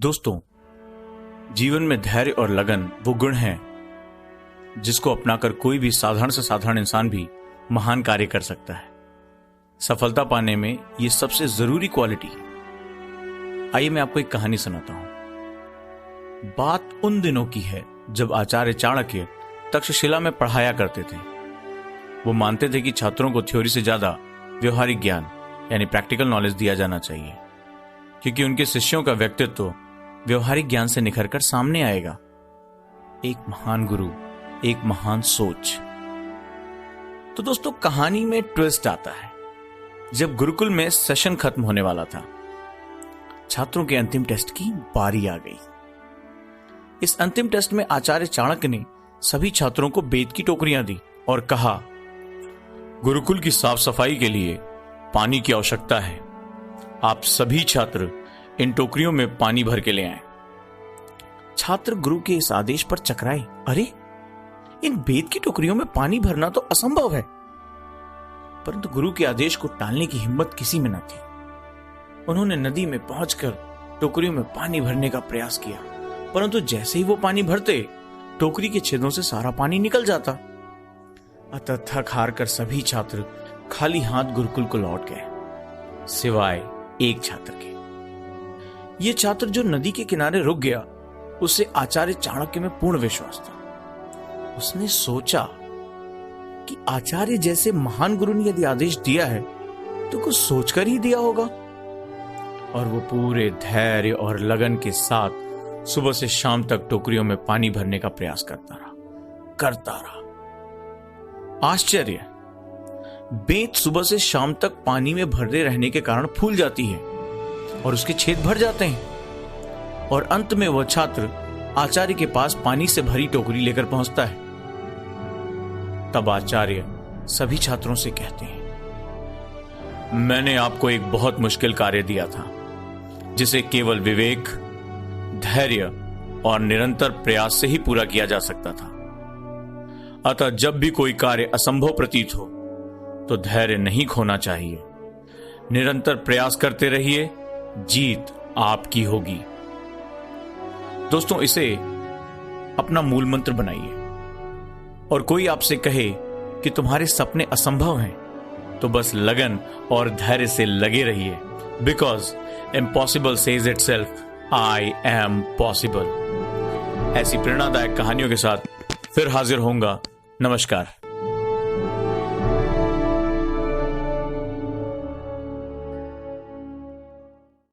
दोस्तों, जीवन में धैर्य और लगन वो गुण हैं जिसको अपनाकर कोई भी साधारण से साधारण इंसान भी महान कार्य कर सकता है। सफलता पाने में ये सबसे जरूरी क्वालिटी है। आइए मैं आपको एक कहानी सुनाता हूं। बात उन दिनों की है जब आचार्य चाणक्य तक्षशिला में पढ़ाया करते थे। वो मानते थे कि छात्रों को थ्योरी से ज्यादा व्यवहारिक ज्ञान यानी प्रैक्टिकल नॉलेज दिया जाना चाहिए, क्योंकि उनके शिष्यों का व्यक्तित्व व्यवहारिक ज्ञान से निखरकर सामने आएगा। एक महान गुरु, एक महान सोच। तो दोस्तों, कहानी में ट्विस्ट आता है। जब गुरुकुल में सेशन खत्म होने वाला था, छात्रों के अंतिम टेस्ट की बारी आ गई। इस अंतिम टेस्ट में आचार्य चाणक्य ने सभी छात्रों को बेत की टोकरियां दी और कहा, गुरुकुल की साफ सफाई के लिए पानी की आवश्यकता है। आप सभी छात्र इन टोकरियों में पानी भर के ले आए। छात्र गुरु के इस आदेश पर चकराए। अरे, इन बेत की टोकरियों में पानी भरना तो असंभव है। परंतु गुरु के आदेश को टालने की हिम्मत किसी में न थी। उन्होंने नदी में पहुंचकर टोकरियों में पानी भरने का प्रयास किया, परंतु जैसे ही वो पानी भरते, टोकरी के छेदों से सारा पानी निकल जाता। अतः थक हार कर सभी छात्र खाली हाथ गुरुकुल को लौट गए, सिवाय एक छात्र के। ये छात्र जो नदी के किनारे रुक गया, उसे आचार्य चाणक्य में पूर्ण विश्वास था। उसने सोचा कि आचार्य जैसे महान गुरु ने यदि आदेश दिया है तो कुछ सोचकर ही दिया होगा। और वो पूरे धैर्य और लगन के साथ सुबह से शाम तक टोकरियों में पानी भरने का प्रयास करता रहा। आश्चर्य, बेत सुबह से शाम तक पानी में भरे रहने के कारण फूल जाती है और उसके छेद भर जाते हैं, और अंत में वह छात्र आचार्य के पास पानी से भरी टोकरी लेकर पहुंचता है। तब आचार्य सभी छात्रों से कहते हैं, मैंने आपको एक बहुत मुश्किल कार्य दिया था, जिसे केवल विवेक, धैर्य और निरंतर प्रयास से ही पूरा किया जा सकता था। अतः जब भी कोई कार्य असंभव प्रतीत हो तो धैर्य नहीं खोना चाहिए। निरंतर प्रयास करते रहिए, जीत आपकी होगी। दोस्तों, इसे अपना मूल मंत्र बनाइए। और कोई आपसे कहे कि तुम्हारे सपने असंभव हैं, तो बस लगन और धैर्य से लगे रहिए, because impossible says itself, I am possible. ऐसी प्रेरणादायक कहानियों के साथ फिर हाजिर होऊंगा। नमस्कार।